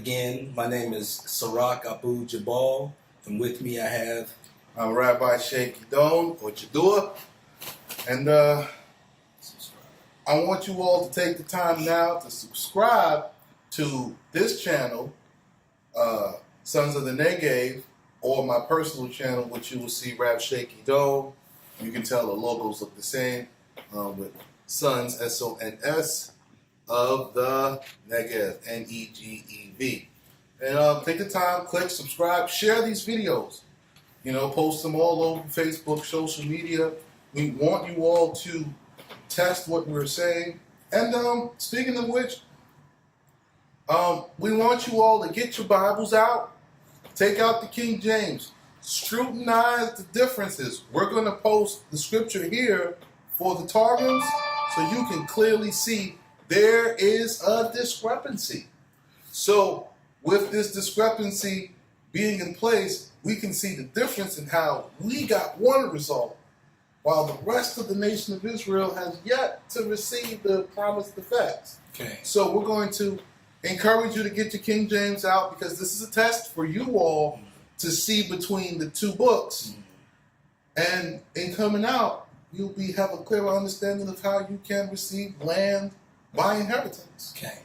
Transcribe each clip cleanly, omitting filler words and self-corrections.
again, my name is Sarak Abu Jabal, and with me I have... I'm Rabbi Sheikh Don, or Jadua, and I want you all to take the time now to subscribe to this channel, Sons of the Negev, or my personal channel, which you will see Rab Sheikh Don. You can tell the logos look the same, with Sons, S-O-N-S, of the Negev, N-E-G-E-V. And take the time, click, subscribe, share these videos. You know, post them all over Facebook, social media. We want you all to test what we're saying. And speaking of which, we want you all to get your Bibles out, take out the King James, scrutinize the differences. We're going to post the scripture here for the Targums so you can clearly see there is a discrepancy. So with this discrepancy being in place, we can see the difference in how we got one result, while the rest of the nation of Israel has yet to receive the promised effects. Okay. So we're going to encourage you to get your King James out, because this is a test for you all to see between the two books. And in coming out, you'll have a clearer understanding of how you can receive land by inheritance. Okay.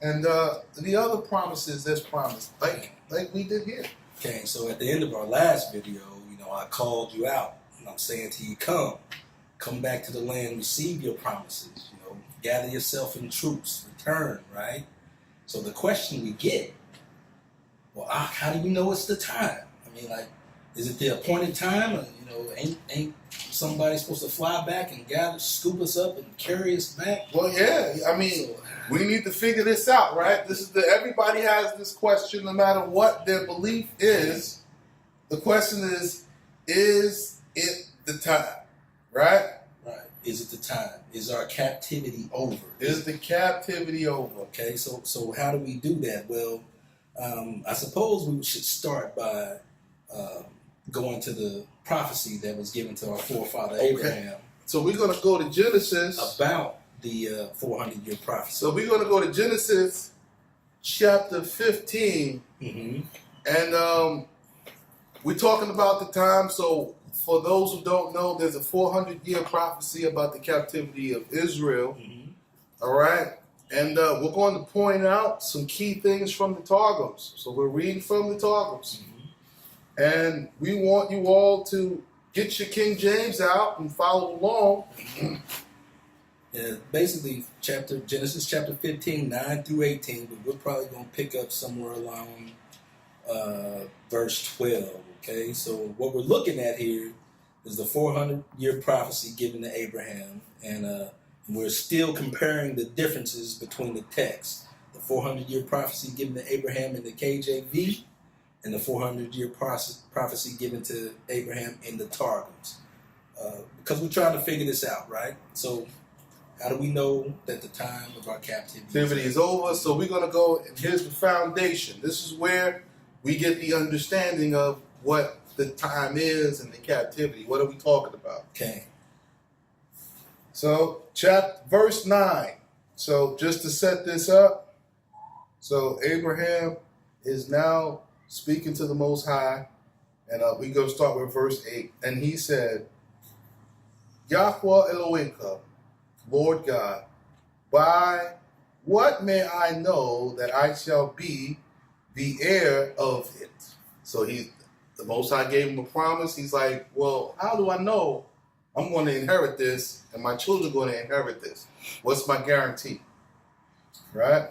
And the other promises that's promised, like we did here. Okay, so at the end of our last video, I called you out. And I'm saying to you, come back to the land, receive your promises. Gather yourself in troops, return, right? So the question we get, well, how do you know it's the time? I mean, is it the appointed time? Or, ain't somebody supposed to fly back and scoop us up and carry us back? Well, yeah. I mean, we need to figure this out, right? This is everybody has this question, no matter what their belief is. The question is it the time, right? Right. Is it the time? Is our captivity over? Is the captivity over? Okay, so how do we do that? Well, I suppose we should start by going to the prophecy that was given to our forefather Abraham. So we're going to go to Genesis. About the 400-year prophecy. So we're going to go to Genesis chapter 15. Mm-hmm. And we're talking about the time. So for those who don't know, there's a 400-year prophecy about the captivity of Israel. Mm-hmm. All right? And we're going to point out some key things from the Targums. So we're reading from the Targums. Mm-hmm. And we want you all to get your King James out and follow along. Basically, Genesis chapter 15, 9 through 18, but we're probably going to pick up somewhere along verse 12, okay? So what we're looking at here is the 400-year prophecy given to Abraham, and we're still comparing the differences between the texts. The 400-year prophecy given to Abraham in the KJV, and the 400-year prophecy given to Abraham in the Targums. Because we're trying to figure this out, right? So how do we know that the time of our captivity is over? So we're going to go, and here's the foundation. This is where we get the understanding of what the time is and the captivity. What are we talking about? Okay. So verse 9. So just to set this up, so Abraham is now speaking to the Most High, and we're going to start with verse 8. And he said, Yahweh Eloheka, Lord God, by what may I know that I shall be the heir of it? So the Most High gave him a promise. He's like, well, how do I know I'm going to inherit this and my children are going to inherit this? What's my guarantee? Right?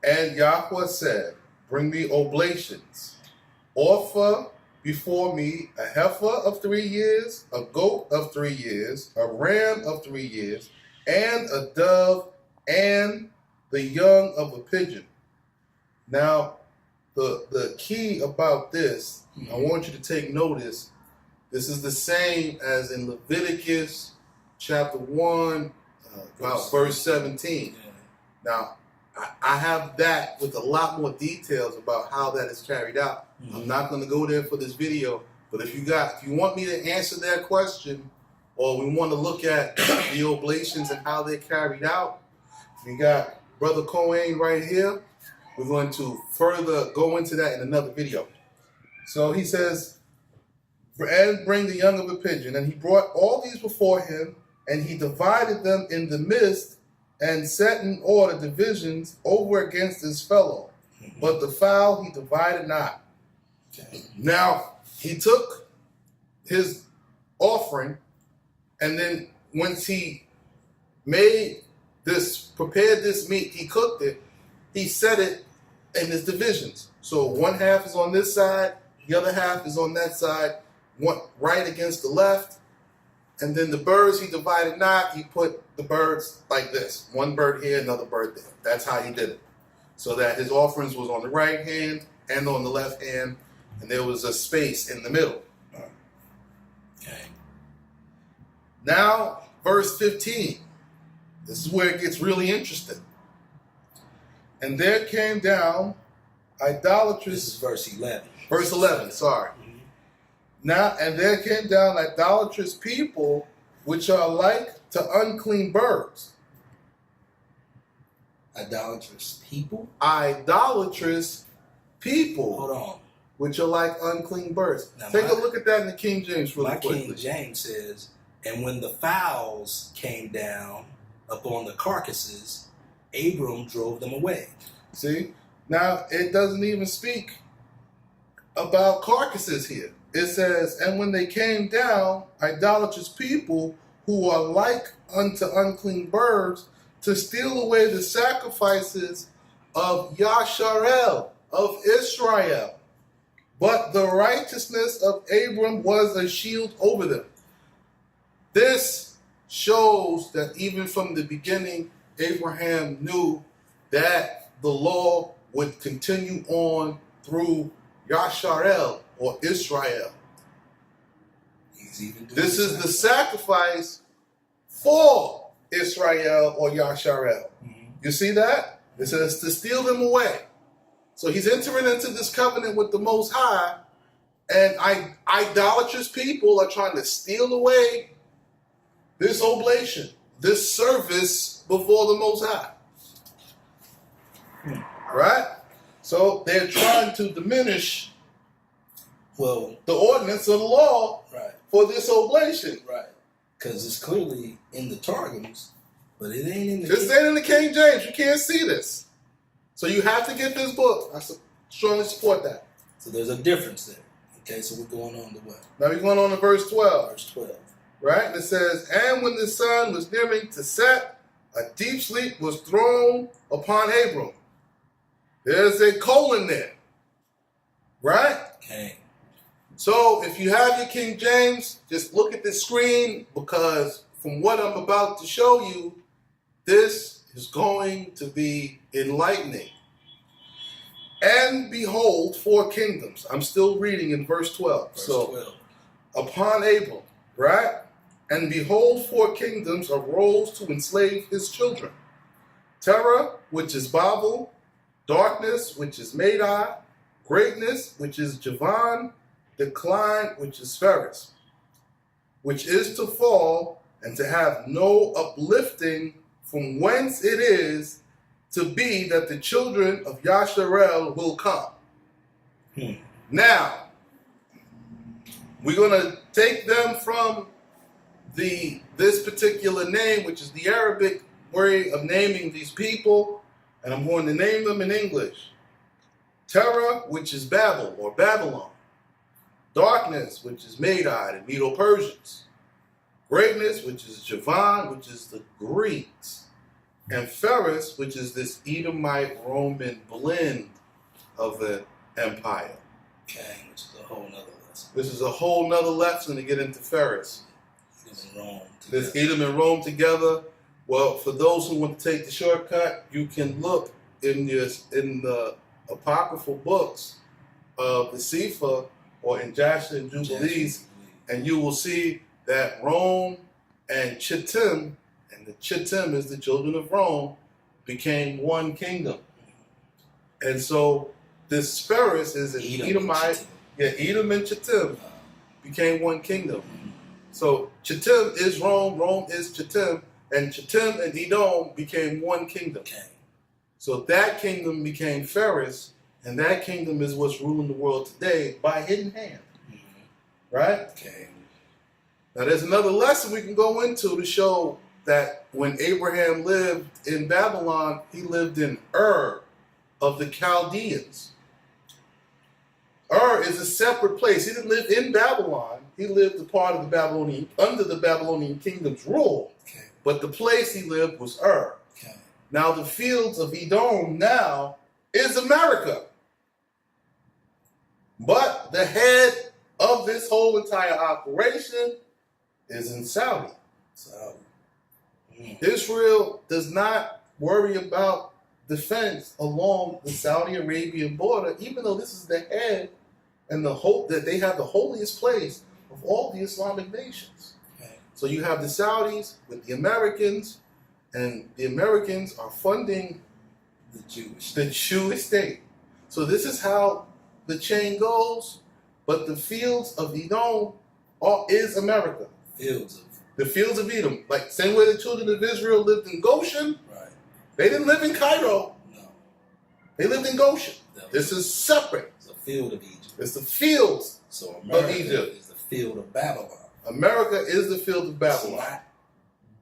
And Yahweh said, bring me oblations. Offer before me a heifer of 3 years, a goat of 3 years, a ram of 3 years, and a dove, and the young of a pigeon. Now, the key about this, I want you to take notice, this is the same as in Leviticus chapter 1, about verse 17. Yeah. Now, I have that with a lot more details about how that is carried out. Mm-hmm. I'm not going to go there for this video, but if you want me to answer that question, or we want to look at the oblations and how they're carried out, we got Brother Cohen right here. We're going to further go into that in another video. So he says, and bring the young of a pigeon. And he brought all these before him, and he divided them in the midst, and set in order divisions over against his fellow. But the fowl he divided not. Okay. Now, he took his offering, and then once he prepared this meat, he cooked it, he set it in his divisions. So one half is on this side, the other half is on that side, one right against the left. And then the birds he divided not, he put the birds like this. One bird here, another bird there. That's how he did it. So that his offerings was on the right hand and on the left hand, and there was a space in the middle. Okay. Now, verse 15. This is where it gets really interesting. And there came down idolatrous... This is verse 11. Verse 11, sorry. Now, and there came down idolatrous people, which are like to unclean birds. Idolatrous people? Idolatrous people. Hold on. Which are like unclean birds. Now, Take a look at that in the King James really quickly. King James says, and when the fowls came down upon the carcasses, Abram drove them away. See? Now, it doesn't even speak about carcasses here. It says, and when they came down, idolatrous people who are like unto unclean birds, to steal away the sacrifices of Yasharel, of Israel. But the righteousness of Abram was a shield over them. This shows that even from the beginning, Abraham knew that the law would continue on through Yasharel, or Israel. This is the sacrifice for Israel or Yasharel. You see that? It says to steal them away. So he's entering into this covenant with the Most High, and idolatrous people are trying to steal away this oblation, this service before the Most High. Right? So they're trying to diminish the ordinance of the law for this oblation. Right. Because it's clearly in the Targums, but it ain't in the This ain't in the King James. You can't see this. So you have to get this book. I strongly support that. So there's a difference there. Okay, so we're going on to what? Now we're going on to verse 12. Verse 12. Right? And it says, and when the sun was nearing to set, a deep sleep was thrown upon Abram. There's a colon there. Right? Okay. So if you have your King James, just look at the screen, because from what I'm about to show you, this is going to be enlightening. And behold, 4 kingdoms. I'm still reading in verse 12. Verse 12. Upon Abram, right? And behold, 4 kingdoms arose to enslave his children. Terah, which is Babel, darkness, which is Madai, greatness, which is Javan, decline, which is Phares, which is to fall and to have no uplifting, from whence it is to be that the children of Yasharel will come. Now, we're going to take them from this particular name, which is the Arabic way of naming these people, and I'm going to name them in English. Terah, which is Babel or Babylon. Darkness, which is Madai, the Medo-Persians. Greatness, which is Javan, which is the Greeks. And Phares, which is this Edomite Roman blend of an empire. Okay, which is a whole nother lesson. This is a whole nother lesson to get into Phares. Edom and Rome. This Edom and Rome together. Well, for those who want to take the shortcut, you can look in the apocryphal books of the Sefer or in Jasher and Jubilees, and you will see that Rome and Chittim, and the Chittim is the children of Rome, became one kingdom. And so this Phares is an Edomite. Edom and Chittim became one kingdom. So Chittim is Rome, Rome is Chittim, and Chittim and Edom became one kingdom. Okay. So that kingdom became Ferris, and that kingdom is what's ruling the world today by hidden hand. Right? Okay. Now there's another lesson we can go into to show that when Abraham lived in Babylon, he lived in Ur of the Chaldeans. Ur is a separate place. He didn't live in Babylon. He lived a part of the Babylonian, under the Babylonian kingdom's rule. Okay. But the place he lived was Ur. Okay. Now the fields of Edom now is America. But the head of this whole entire operation is in Saudi. So, Israel does not worry about defense along the Saudi Arabian border, even though this is the head and the hope that they have the holiest place of all the Islamic nations. okay. So you have the Saudis with the Americans, and the Americans are funding The Jewish. the Jewish state. So this is how the chain goes, but the fields of Edom is America. Fields of. The fields of Edom, like same way the children of Israel lived in Goshen, Right. they didn't live in Cairo. No. They lived in Goshen. That This is separate. It's a field of Egypt. It's the fields. So America Egypt. is the field of Babylon. America is the field of It's Babylon. not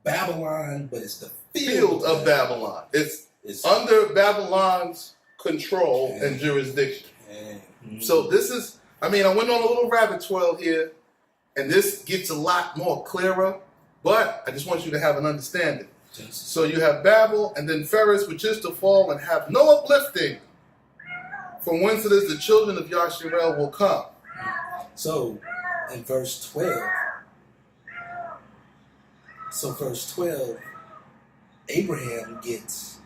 Babylon, but it's the Field of Babylon. It's It's under Babylon's control and jurisdiction. So this is, I went on a little rabbit trail here, and this gets a lot more clearer, but I just want you to have an understanding. So you have Babel, and then Ferris, which is to fall and have no uplifting, from whence it is the children of Yasharel will come. So in verse 12, Abraham gets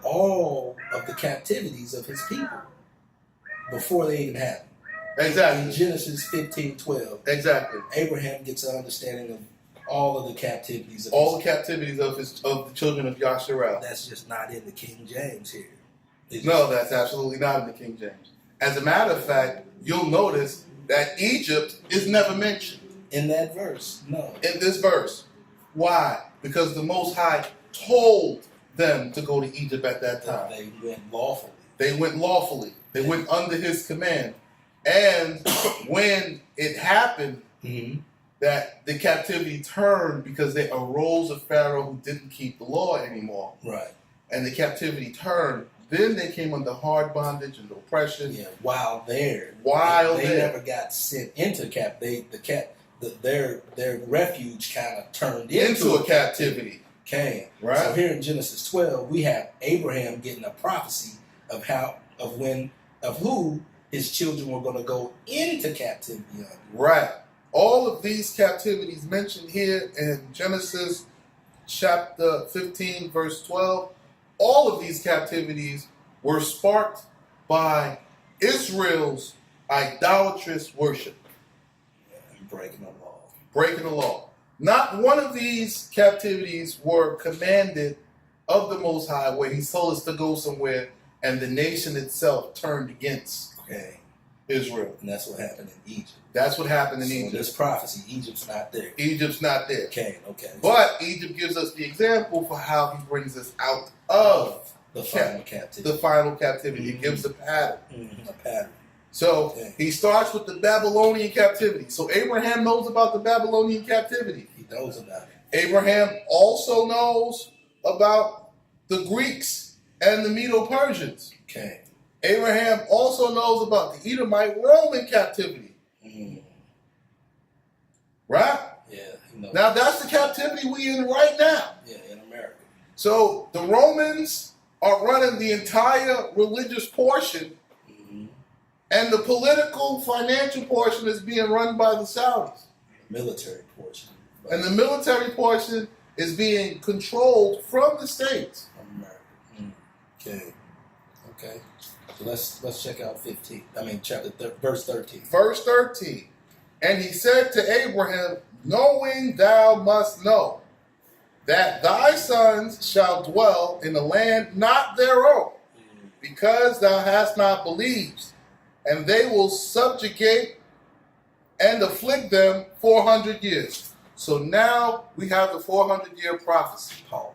all of the captivities of his people before they even happen. In Exactly. Genesis 15:12, Exactly. Abraham gets an understanding of all of the captivities of All his the captivities of the children of Yasharel. That's just not in the King James here. It's No, that's absolutely not in the King James. As a matter of fact, you'll notice that Egypt is never mentioned in that verse. No. in this verse. Why? Because the Most High told them to go to Egypt at that time. They went lawfully. They went lawfully. They went under his command. And when it happened that the captivity turned because there arose a Pharaoh who didn't keep the law anymore, Right. and the captivity turned, then they came under hard bondage and oppression. Yeah. While there, While they there. never got sent into their refuge kind of turned Into a captivity. Came. Right. So here in Genesis 12, we have Abraham getting a prophecy of who his children were going to go into captivity under. Right. All of these captivities mentioned here in Genesis chapter 15, verse 12, all of these captivities were sparked by Israel's idolatrous worship. And breaking the law. Breaking the law. Not one of these captivities were commanded of the Most High, where he told us to go somewhere and the nation itself turned against Okay. Israel. And that's what happened in Egypt. That's what happened in So Egypt. this prophecy, Egypt's not there. Egypt's not there. Okay. But Egypt gives us the example for how he brings us out of the final captivity. the final captivity. It gives a pattern. A pattern. So he starts with the Babylonian captivity. So Abraham knows about the Babylonian captivity. He knows about it. Abraham also knows about the Greeks and the Medo-Persians. Okay. Abraham also knows about the Edomite Roman captivity. Right? Yeah. He knows. Now that's the captivity we're in right now. Yeah, in America. So the Romans are running the entire religious portion, and the political, financial portion is being run by the Saudis. Military portion. And the military portion is being controlled from the states. America. Okay. So let's check out 15. Verse 13. Verse 13. And he said to Abraham, knowing thou must know that thy sons shall dwell in a land not their own, because thou hast not believed, and they will subjugate and afflict them 400 years. So now we have the 400-year prophecy. Pause.